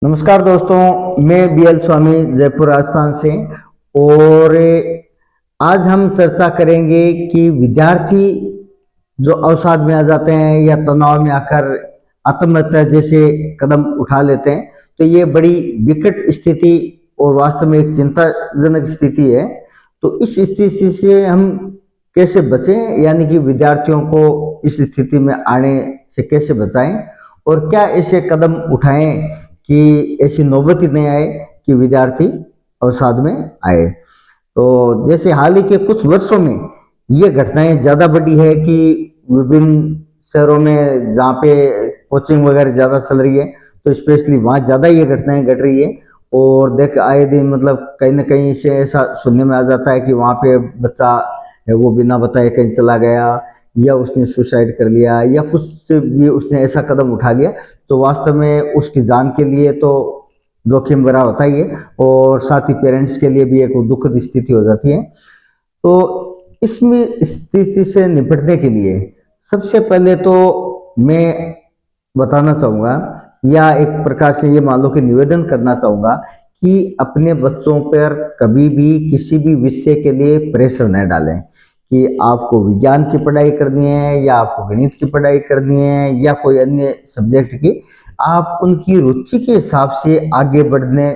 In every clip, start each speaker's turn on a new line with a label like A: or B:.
A: नमस्कार दोस्तों, मैं बीएल स्वामी जयपुर राजस्थान से। और आज हम चर्चा करेंगे कि विद्यार्थी जो अवसाद में आ जाते हैं या तनाव में आकर आत्महत्या जैसे कदम उठा लेते हैं, तो ये बड़ी विकट स्थिति और वास्तव में एक चिंताजनक स्थिति है। तो इस स्थिति से हम कैसे बचें, यानी कि विद्यार्थियों को इस स्थिति में आने से कैसे बचाएं और क्या ऐसे कदम उठाएं कि ऐसी नौबत ही नहीं आए कि विद्यार्थी अवसाद में आए। तो जैसे हाल ही के कुछ वर्षों में ये घटनाएं ज़्यादा बढ़ी है कि विभिन्न शहरों में जहाँ पे कोचिंग वगैरह ज़्यादा चल रही है, तो स्पेशली वहाँ ज़्यादा ये घटनाएं घट रही है। और देख आए दिन मतलब कहीं ना कहीं से ऐसा सुनने में आ जाता है कि वहाँ पे बच्चा है वो बिना बताए कहीं चला गया, या उसने सुसाइड कर लिया, या कुछ से भी उसने ऐसा कदम उठा लिया जो वास्तव में उसकी जान के लिए तो जोखिम भरा होता ही है, और साथ ही पेरेंट्स के लिए भी एक दुखद स्थिति हो जाती है। तो इसमें स्थिति से निपटने के लिए सबसे पहले तो मैं बताना चाहूँगा, या एक प्रकार से ये मान लो कि निवेदन करना चाहूँगा कि अपने बच्चों पर कभी भी किसी भी विषय के लिए प्रेशर न डालें कि आपको विज्ञान की पढ़ाई करनी है या आपको गणित की पढ़ाई करनी है या कोई अन्य सब्जेक्ट की। आप उनकी रुचि के हिसाब से आगे बढ़ने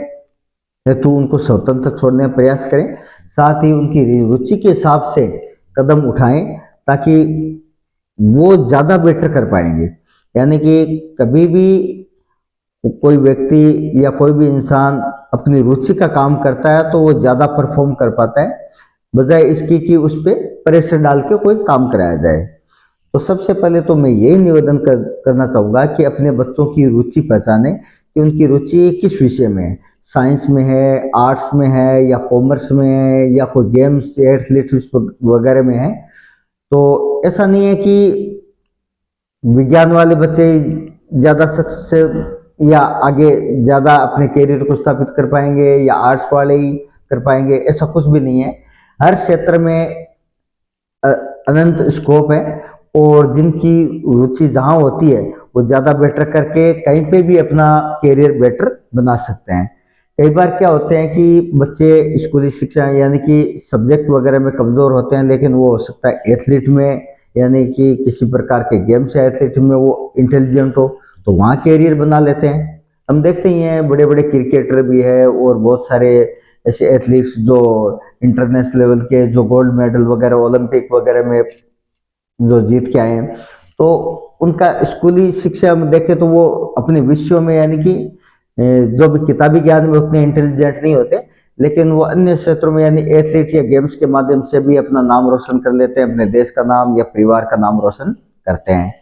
A: हेतु उनको स्वतंत्र छोड़ने का प्रयास करें, साथ ही उनकी रुचि के हिसाब से कदम उठाएं ताकि वो ज़्यादा बेटर कर पाएंगे। यानी कि कभी भी कोई व्यक्ति या कोई भी इंसान अपनी रुचि का काम करता है तो वो ज़्यादा परफॉर्म कर पाता है, बजाय इसकी कि उस पर प्रेशर डाल के कोई काम कराया जाए। तो सबसे पहले तो मैं यही निवेदन करना चाहूँगा कि अपने बच्चों की रुचि पहचानें कि उनकी रुचि किस विषय में है। साइंस में है, आर्ट्स में है, या कॉमर्स में है, या कोई गेम्स एथलेटिक्स वगैरह में है। तो ऐसा नहीं है कि विज्ञान वाले बच्चे ज़्यादा सक्सेस या आगे ज़्यादा अपने करियर को स्थापित कर पाएंगे या आर्ट्स वाले ही कर पाएंगे, ऐसा कुछ भी नहीं है। हर क्षेत्र में अनंत स्कोप है, और जिनकी रुचि जहाँ होती है वो ज़्यादा बेटर करके कहीं पे भी अपना करियर बेटर बना सकते हैं। कई बार क्या होते हैं कि बच्चे स्कूली शिक्षा यानी कि सब्जेक्ट वगैरह में कमज़ोर होते हैं, लेकिन वो हो सकता है एथलीट में यानी कि किसी प्रकार के गेम्स या एथलीट में वो इंटेलिजेंट हो, तो वहाँ करियर बना लेते हैं। हम देखते ही हैं बड़े बड़े क्रिकेटर भी है और बहुत सारे ऐसे एथलीट्स जो इंटरनेशनल लेवल के जो गोल्ड मेडल वगैरह ओलंपिक वगैरह में जो जीत के आए हैं। तो उनका स्कूली शिक्षा में देखें तो वो अपने विषयों में यानी कि जो भी किताबी ज्ञान में उतने इंटेलिजेंट नहीं होते, लेकिन वो अन्य क्षेत्रों में यानी एथलीट या गेम्स के माध्यम से भी अपना नाम रोशन कर लेते हैं, अपने देश का नाम या परिवार का नाम रोशन करते हैं।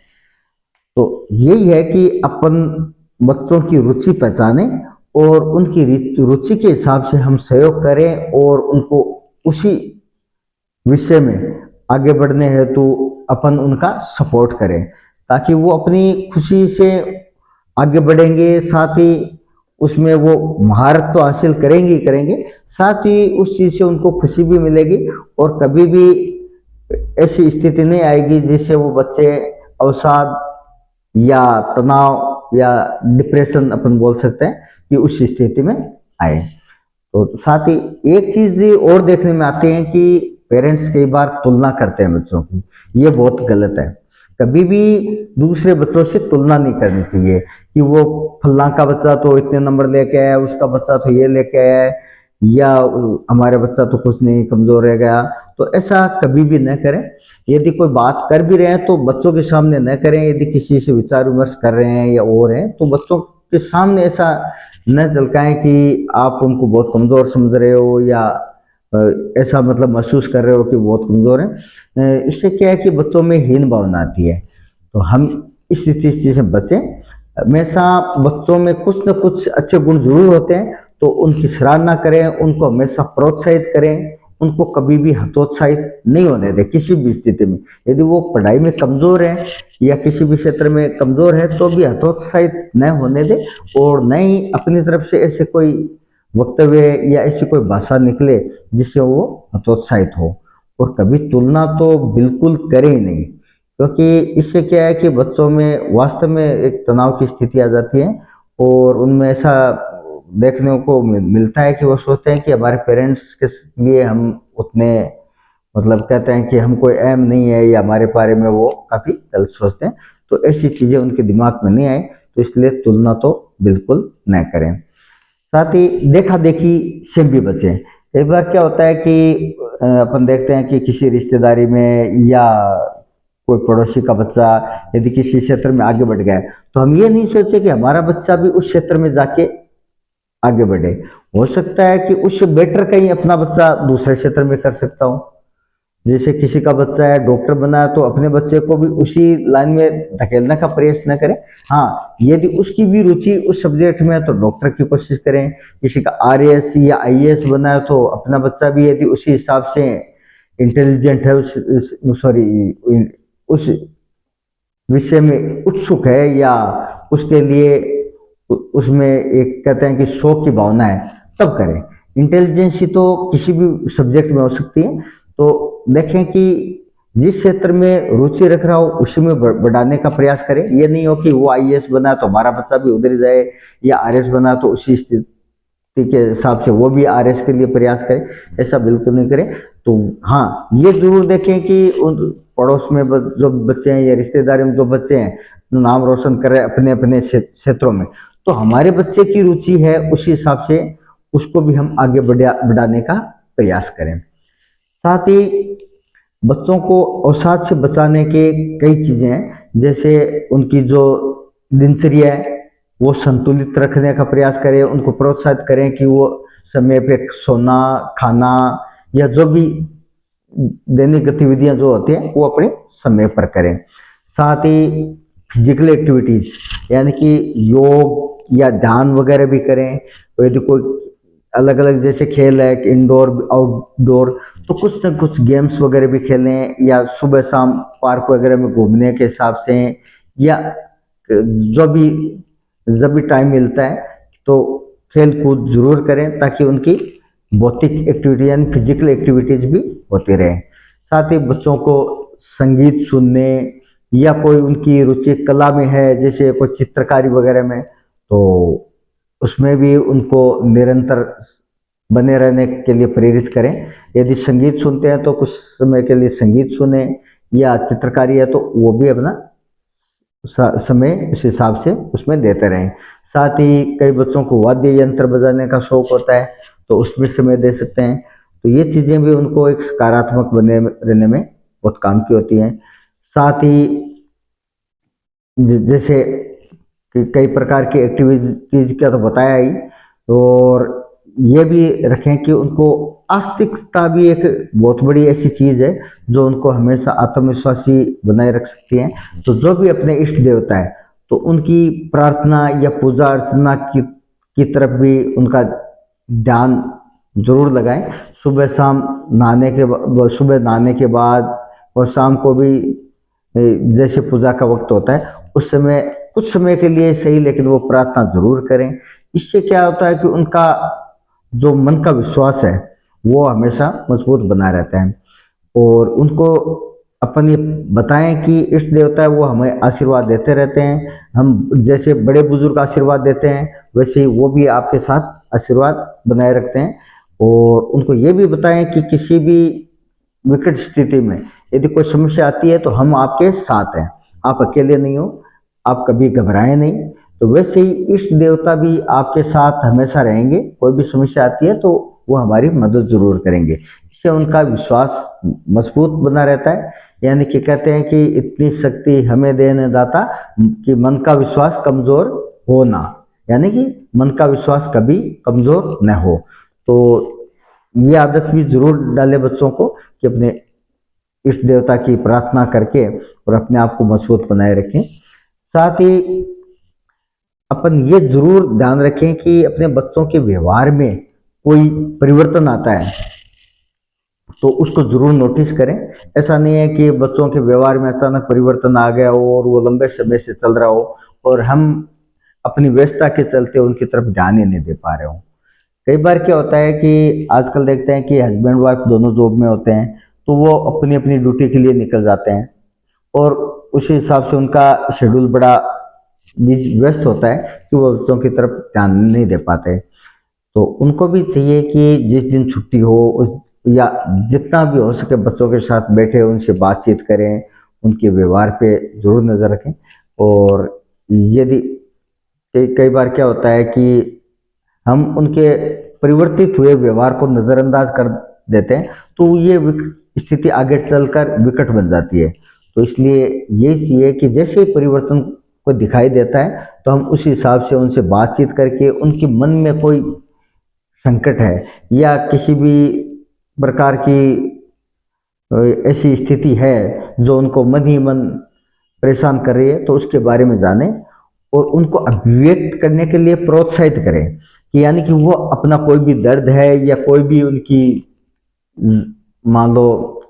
A: तो यही है कि अपन बच्चों की रुचि पहचाने और उनकी रुचि के हिसाब से हम सहयोग करें और उनको उसी विषय में आगे बढ़ने हेतु अपन उनका सपोर्ट करें, ताकि वो अपनी खुशी से आगे बढ़ेंगे। साथ ही उसमें वो महारत तो हासिल करेंगे ही करेंगे, साथ ही उस चीज़ से उनको खुशी भी मिलेगी, और कभी भी ऐसी स्थिति नहीं आएगी जिससे वो बच्चे अवसाद या तनाव या डिप्रेशन अपन बोल सकते हैं कि उस स्थिति में आए। तो साथ ही एक चीज और देखने में आती है कि पेरेंट्स कई बार तुलना करते हैं बच्चों की, ये बहुत गलत है। कभी भी दूसरे बच्चों से तुलना नहीं करनी चाहिए कि वो फल्ला का बच्चा तो इतने नंबर लेके आया, उसका बच्चा तो ये लेके आया है, या हमारे बच्चा तो कुछ नहीं कमजोर रह गया। तो ऐसा कभी भी न करें। यदि कोई बात कर भी रहे हैं तो बच्चों के सामने न करें। यदि किसी से विचार विमर्श कर रहे हैं या और हैं तो बच्चों के सामने ऐसा न झलकाएं कि आप उनको बहुत कमज़ोर समझ रहे हो या ऐसा मतलब महसूस कर रहे हो कि बहुत कमज़ोर हैं। इससे क्या है कि बच्चों में हीन भावना आती है। तो हम इस स्थिति से बचें। हमेशा बच्चों में कुछ न कुछ अच्छे गुण जरूर होते हैं, तो उनकी सराहना करें, उनको हमेशा प्रोत्साहित करें, उनको कभी भी हतोत्साहित नहीं होने दें किसी भी स्थिति में। यदि वो पढ़ाई में कमज़ोर है या किसी भी क्षेत्र में कमज़ोर है तो भी हतोत्साहित न होने दें, और न ही अपनी तरफ से ऐसे कोई वक्तव्य या ऐसी कोई भाषा निकले जिससे वो हतोत्साहित हो। और कभी तुलना तो बिल्कुल करें ही नहीं, क्योंकि इससे क्या है कि बच्चों में वास्तव में एक तनाव की स्थिति आ जाती है, और उनमें ऐसा देखने को मिलता है कि वो सोचते हैं कि हमारे पेरेंट्स के लिए हम उतने, मतलब कहते हैं कि हम कोई अहम नहीं है, या हमारे बारे में वो काफ़ी गलत सोचते हैं। तो ऐसी चीज़ें उनके दिमाग में नहीं आए, तो इसलिए तुलना तो बिल्कुल न करें। साथ ही देखा देखी से भी बचें। एक बार क्या होता है कि अपन देखते हैं कि किसी रिश्तेदारी में या कोई पड़ोसी का बच्चा यदि किसी क्षेत्र में आगे बढ़ गया है, तो हम ये नहीं सोचे कि हमारा बच्चा भी उस क्षेत्र में जाके आगे बढ़े। हो सकता है कि उससे बेटर कहीं अपना बच्चा दूसरे क्षेत्र में कर सकता हो। जैसे किसी का बच्चा है डॉक्टर बना है, तो अपने बच्चे को भी उसी लाइन में धकेलने का प्रयास न करें। हाँ, यदि उसकी भी रुचि उस सब्जेक्ट में है तो डॉक्टर की कोशिश करें। किसी का आरएएस या आईएएस बना है तो अपना बच्चा भी यदि उसी हिसाब से इंटेलिजेंट है, उस विषय में उत्सुक है, या उसके लिए उसमें एक कहते हैं कि शौक की भावना है, तब करें। इंटेलिजेंसी तो किसी भी सब्जेक्ट में हो सकती है। तो देखें कि जिस क्षेत्र में रुचि रख रहा हो उसी में बढ़ाने का प्रयास करें। ये नहीं हो कि वो आईएएस बना तो हमारा बच्चा भी उधर जाए, या आरएस बना तो उसी स्थिति के हिसाब से वो भी आरएस के लिए प्रयास करें। ऐसा बिल्कुल नहीं करें। तो हाँ, ये जरूर देखें कि उन पड़ोस में जो बच्चे हैं या रिश्तेदारी में जो बच्चे हैं नाम रोशन करें अपने अपने क्षेत्रों में, तो हमारे बच्चे की रुचि है उसी हिसाब से उसको भी हम आगे बढ़ाने का प्रयास करें। साथ ही बच्चों को अवसाद से बचाने के कई चीजें हैं। जैसे उनकी जो दिनचर्या है वो संतुलित रखने का प्रयास करें। उनको प्रोत्साहित करें कि वो समय पे सोना, खाना या जो भी दैनिक गतिविधियां जो होती हैं वो अपने समय पर करें। साथ ही फिजिकल एक्टिविटीज यानी कि योग या ध्यान वगैरह भी करें। तो यदि कोई अलग अलग जैसे खेल है इंडोर आउटडोर, तो कुछ न कुछ गेम्स वगैरह भी खेलें, या सुबह शाम पार्क वगैरह में घूमने के हिसाब से, या जो भी जब भी टाइम मिलता है तो खेल कूद जरूर करें, ताकि उनकी भौतिक एक्टिविटी यानी फिजिकल एक्टिविटीज भी होती रहे। साथ ही बच्चों को संगीत सुनने, या कोई उनकी रुचि कला में है जैसे कोई चित्रकारी वगैरह में, तो उसमें भी उनको निरंतर बने रहने के लिए प्रेरित करें। यदि संगीत सुनते हैं तो कुछ समय के लिए संगीत सुने, या चित्रकारी है तो वो भी अपना समय उस हिसाब से उसमें देते रहें। साथ ही कई बच्चों को वाद्य यंत्र बजाने का शौक होता है, तो उसमें समय दे सकते हैं। तो ये चीज़ें भी उनको एक सकारात्मक बने रहने में बहुत काम की होती हैं। साथ ही जैसे कि कई प्रकार की एक्टिविटीज का तो बताया ही, और ये भी रखें कि उनको आस्तिकता भी एक बहुत बड़ी ऐसी चीज है जो उनको हमेशा आत्मविश्वासी बनाए रख सकती है। तो जो भी अपने इष्ट देवता है तो उनकी प्रार्थना या पूजा अर्चना की तरफ भी उनका ध्यान जरूर लगाएं। सुबह शाम सुबह नहाने के बाद और शाम को भी जैसे पूजा का वक्त होता है उस समय कुछ समय के लिए सही, लेकिन वो प्रार्थना जरूर करें। इससे क्या होता है कि उनका जो मन का विश्वास है वो हमेशा मजबूत बना रहता है। और उनको अपन ये बताएं कि इष्ट देवता है वो हमें आशीर्वाद देते रहते हैं। हम जैसे बड़े बुजुर्ग आशीर्वाद देते हैं वैसे ही वो भी आपके साथ आशीर्वाद बनाए रखते हैं। और उनको ये भी बताएं कि किसी भी विकट स्थिति में यदि कोई समस्या आती है तो हम आपके साथ हैं, आप अकेले नहीं हो, आप कभी घबराएं नहीं। तो वैसे ही इष्ट देवता भी आपके साथ हमेशा रहेंगे। कोई भी समस्या आती है तो वो हमारी मदद जरूर करेंगे। इससे उनका विश्वास मजबूत बना रहता है। यानी कि कहते हैं कि इतनी शक्ति हमें देने दाता कि मन का विश्वास कमजोर हो ना, यानी कि मन का विश्वास कभी कमजोर न हो। तो ये आदत भी जरूर डाले बच्चों को कि अपने इष्ट देवता की प्रार्थना करके और अपने आप को मजबूत बनाए रखें। साथ ही अपन ये जरूर ध्यान रखें कि अपने बच्चों के व्यवहार में कोई परिवर्तन आता है तो उसको जरूर नोटिस करें। ऐसा नहीं है कि बच्चों के व्यवहार में अचानक परिवर्तन आ गया हो और वो लंबे समय से चल रहा हो और हम अपनी व्यस्तता के चलते उनकी तरफ ध्यान ही नहीं दे पा रहे हो। कई बार क्या होता है कि आजकल देखते हैं कि हस्बैंड वाइफ दोनों जॉब में होते हैं, तो वो अपनी अपनी ड्यूटी के लिए निकल जाते हैं और उसी हिसाब से उनका शेड्यूल बड़ा बीच व्यस्त होता है कि वो बच्चों की तरफ ध्यान नहीं दे पाते। तो उनको भी चाहिए कि जिस दिन छुट्टी हो या जितना भी हो सके बच्चों के साथ बैठे उनसे बातचीत करें, उनके व्यवहार पे जरूर नज़र रखें। और यदि कई कई बार क्या होता है कि हम उनके परिवर्तित हुए व्यवहार को नज़रअंदाज कर देते हैं, तो ये स्थिति आगे चलकर विकट बन जाती है। तो इसलिए ये चाहिए कि जैसे ही परिवर्तन को दिखाई देता है तो हम उस हिसाब से उनसे बातचीत करके उनके मन में कोई संकट है या किसी भी प्रकार की ऐसी स्थिति है जो उनको मन ही मन परेशान कर रही है, तो उसके बारे में जानें और उनको अभिव्यक्त करने के लिए प्रोत्साहित करें कि यानी कि वो अपना कोई भी दर्द है या कोई भी उनकी मान लो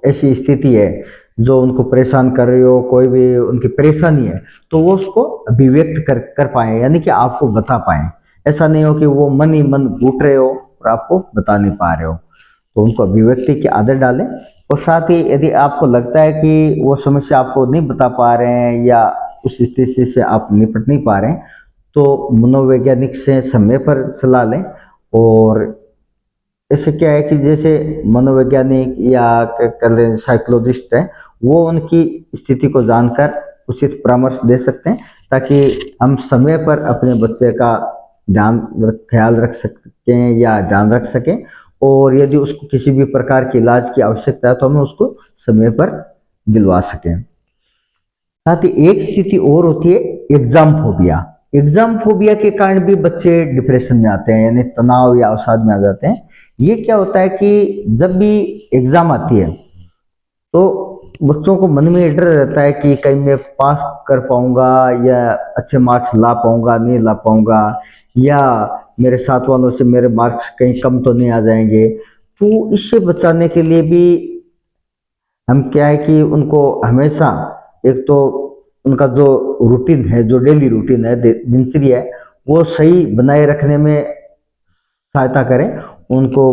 A: ऐसी स्थिति है जो उनको परेशान कर रही हो, कोई भी उनकी परेशानी है, तो वो उसको अभिव्यक्त कर पाए, यानी कि आपको बता पाए। ऐसा नहीं हो कि वो मन ही मन घूट रहे हो और आपको बता नहीं पा रहे हो। तो उनको अभिव्यक्ति की आदत डालें। और साथ ही यदि आपको लगता है कि वो समस्या आपको नहीं बता पा रहे हैं या उस स्थिति से आप निपट नहीं पा रहे हैं, तो मनोवैज्ञानिक से समय पर सलाह लें। और इससे क्या है कि जैसे मनोवैज्ञानिक या कर लें साइकोलॉजिस्ट है, वो उनकी स्थिति को जानकर उचित परामर्श दे सकते हैं, ताकि हम समय पर अपने बच्चे का ख्याल रख सकें या ध्यान रख सकें। और यदि उसको किसी भी प्रकार के इलाज की आवश्यकता है तो हमें उसको समय पर दिलवा सकें। साथ ही एक स्थिति और होती है एग्जाम फोबिया। एग्जाम फोबिया के कारण भी बच्चे डिप्रेशन में आते हैं, यानी तनाव या अवसाद में आ जाते हैं। ये क्या होता है कि जब भी एग्जाम आती है तो बच्चों को मन में डर रहता है कि कहीं मैं पास कर पाऊंगा या अच्छे मार्क्स ला पाऊंगा नहीं ला पाऊंगा, या मेरे साथ वालों से मेरे मार्क्स कहीं कम तो नहीं आ जाएंगे। तो इससे बचाने के लिए भी हम क्या है कि उनको हमेशा एक तो उनका जो रूटीन है, जो डेली रूटीन है, दिनचर्या है, वो सही बनाए रखने में सहायता करें। उनको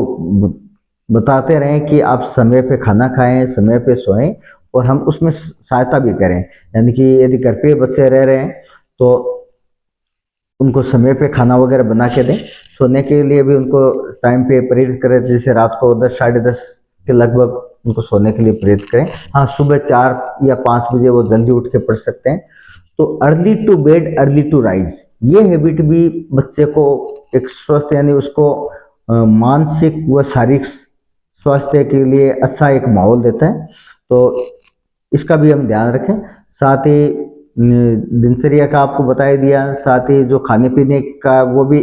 A: बताते रहें कि आप समय पे खाना खाएं, समय पे सोएं, और हम उसमें सहायता भी करें। यानी कि यदि घर पे बच्चे रह रहे हैं तो उनको समय पे खाना वगैरह बना के दें। सोने के लिए भी उनको टाइम पे प्रेरित करें, जैसे रात को 10 साढ़े 10 के लगभग उनको सोने के लिए प्रेरित करें। हाँ, सुबह 4 या 5 बजे वो जल्दी उठ के पढ़ सकते हैं। तो early to bed early to rise, ये हैबिट भी बच्चे को एक स्वस्थ यानी उसको मानसिक व शारीरिक स्वास्थ्य के लिए अच्छा एक माहौल देता है। तो इसका भी हम ध्यान रखें। साथ ही दिनचर्या का आपको बता ही दिया, साथ ही जो खाने पीने का वो भी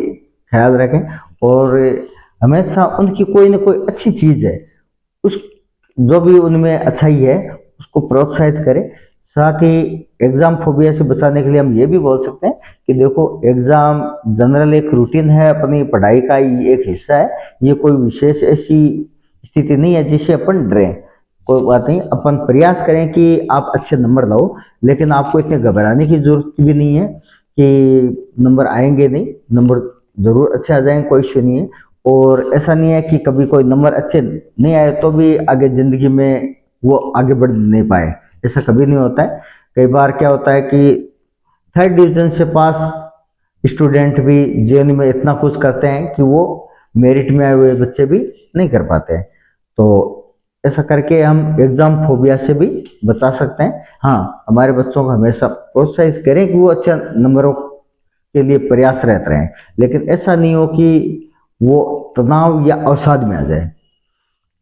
A: ख्याल रखें। और हमेशा उनकी कोई ना कोई अच्छी चीज़ है, उस जो भी उनमें अच्छाई है उसको प्रोत्साहित करें। साथ ही एग्जाम फोबिया से बचाने के लिए हम ये भी बोल सकते हैं कि देखो, एग्जाम जनरल एक रूटीन है, अपनी पढ़ाई का ही एक हिस्सा है। ये कोई विशेष ऐसी स्थिति नहीं है जिससे अपन डरें। कोई बात नहीं, अपन प्रयास करें कि आप अच्छे नंबर लाओ, लेकिन आपको इतने घबराने की जरूरत भी नहीं है कि नंबर आएंगे नहीं, नंबर जरूर अच्छे आ जाएंगे, कोई इश्यू नहीं है। और ऐसा नहीं है कि कभी कोई नंबर अच्छे नहीं आए तो भी आगे जिंदगी में वो आगे बढ़ नहीं पाए, ऐसा कभी नहीं होता है। कई बार क्या होता है कि 3rd डिवीजन से पास स्टूडेंट भी जीवन में इतना कुछ करते हैं कि वो मेरिट में आए हुए बच्चे भी नहीं कर पाते हैं। तो ऐसा करके हम एग्जाम फोबिया से भी बचा सकते हैं। हाँ, हमारे बच्चों को हमेशा प्रोत्साहित करें कि वो अच्छे नंबरों के लिए प्रयासरत रहें, लेकिन ऐसा नहीं हो कि वो तनाव या अवसाद में आ जाए।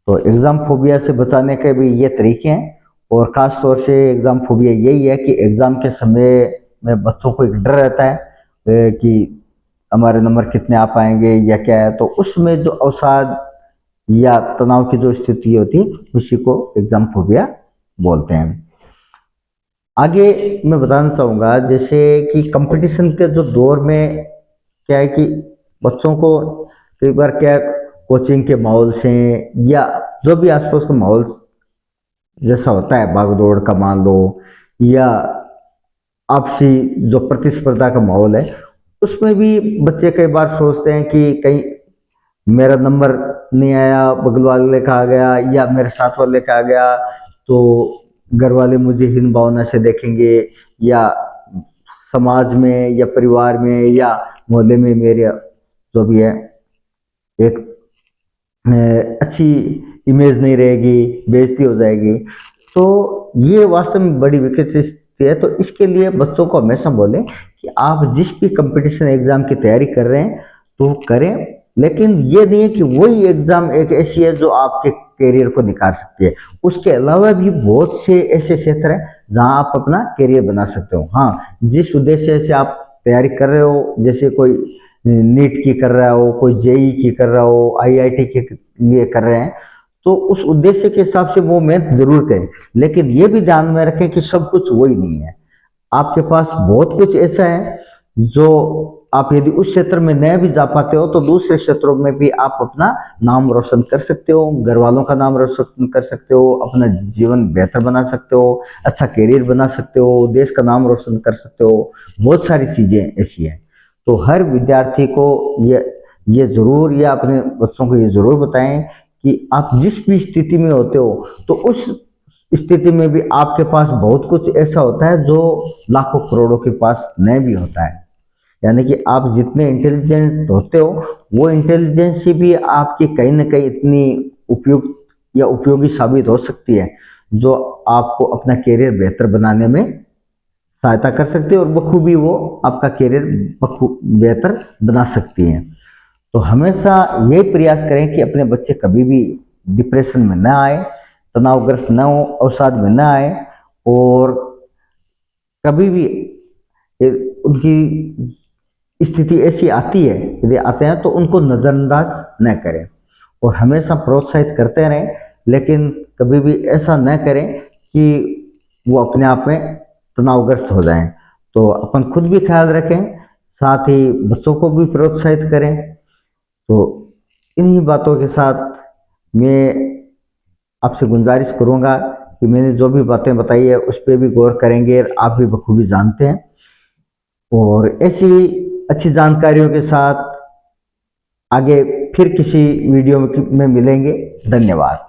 A: तो एग्जाम फोबिया से बचाने के भी ये तरीके हैं। और ख़ास तौर से एग्ज़ाम फोबिया यही है कि एग्ज़ाम के समय में बच्चों को एक डर रहता है कि हमारे नंबर कितने आ पाएंगे या क्या है। तो उसमें जो अवसाद या तनाव की जो स्थिति होती है उसी को एग्ज़ाम फोबिया बोलते हैं। आगे मैं बताना चाहूँगा जैसे कि कंपटीशन के जो दौर में क्या है कि बच्चों को कई बार क्या कोचिंग के माहौल से या जो भी आसपास का माहौल जैसा होता है, भागदौड़ का मान लो, या आपसी जो प्रतिस्पर्धा का माहौल है, उसमें भी बच्चे कई बार सोचते हैं कि कहीं मेरा नंबर नहीं आया, बगल वाले का आ गया या मेरे साथ वाले का आ गया तो घर वाले मुझे हीन भावना से देखेंगे, या समाज में या परिवार में या मोहल्ले में मेरे जो भी है एक अच्छी इमेज नहीं रहेगी, बेइज्जती हो जाएगी। तो ये वास्तव में बड़ी विकट स्थिति है। तो इसके लिए बच्चों को हमेशा बोलें कि आप जिस भी कंपटीशन एग्जाम की तैयारी कर रहे हैं तो करें, लेकिन ये नहीं है कि वही एग्जाम एक ऐसी है जो आपके करियर को निकाल सकती है। उसके अलावा भी बहुत से ऐसे क्षेत्र हैं जहां आप अपना करियर बना सकते हो। हाँ, जिस उद्देश्य से आप तैयारी कर रहे हो, जैसे कोई नीट की कर रहा हो, कोई जेई की कर रहा हो, आईआईटी के लिए कर रहे हैं, तो उस उद्देश्य के हिसाब से वो मेहनत जरूर करें, लेकिन ये भी ध्यान में रखें कि सब कुछ वही नहीं है। आपके पास बहुत कुछ ऐसा है जो आप यदि उस क्षेत्र में नहीं भी जा पाते हो तो दूसरे क्षेत्रों में भी आप अपना नाम रोशन कर सकते हो, घर वालों का नाम रोशन कर सकते हो, अपना जीवन बेहतर बना सकते हो, अच्छा करियर बना सकते हो, देश का नाम रोशन कर सकते हो। बहुत सारी चीजें ऐसी हैं। तो हर विद्यार्थी को ये जरूर, या अपने बच्चों को ये जरूर बताएं कि आप जिस भी स्थिति में होते हो तो उस स्थिति में भी आपके पास बहुत कुछ ऐसा होता है जो लाखों करोड़ों के पास नहीं भी होता है। यानी कि आप जितने इंटेलिजेंट होते हो वो इंटेलिजेंसी भी आपकी कहीं ना कहीं इतनी उपयुक्त या उपयोगी साबित हो सकती है जो आपको अपना करियर बेहतर बनाने में सहायता कर सकती है, और बखूबी वो आपका करियर बेहतर बना सकती है। तो हमेशा यही प्रयास करें कि अपने बच्चे कभी भी डिप्रेशन में ना आए, तनावग्रस्त ना हो, अवसाद में ना आए, और कभी भी उनकी स्थिति ऐसी आती है, यदि आते हैं तो उनको नज़रअंदाज न करें और हमेशा प्रोत्साहित करते रहें, लेकिन कभी भी ऐसा न करें कि वो अपने आप में तनावग्रस्त हो जाएं। तो अपन खुद भी ख्याल रखें, साथ ही बच्चों को भी प्रोत्साहित करें। तो इन्हीं बातों के साथ मैं आपसे गुजारिश करूंगा कि मैंने जो भी बातें बताई है उस पर भी गौर करेंगे, आप भी बखूबी जानते हैं। और ऐसी अच्छी जानकारियों के साथ आगे फिर किसी वीडियो में मिलेंगे। धन्यवाद।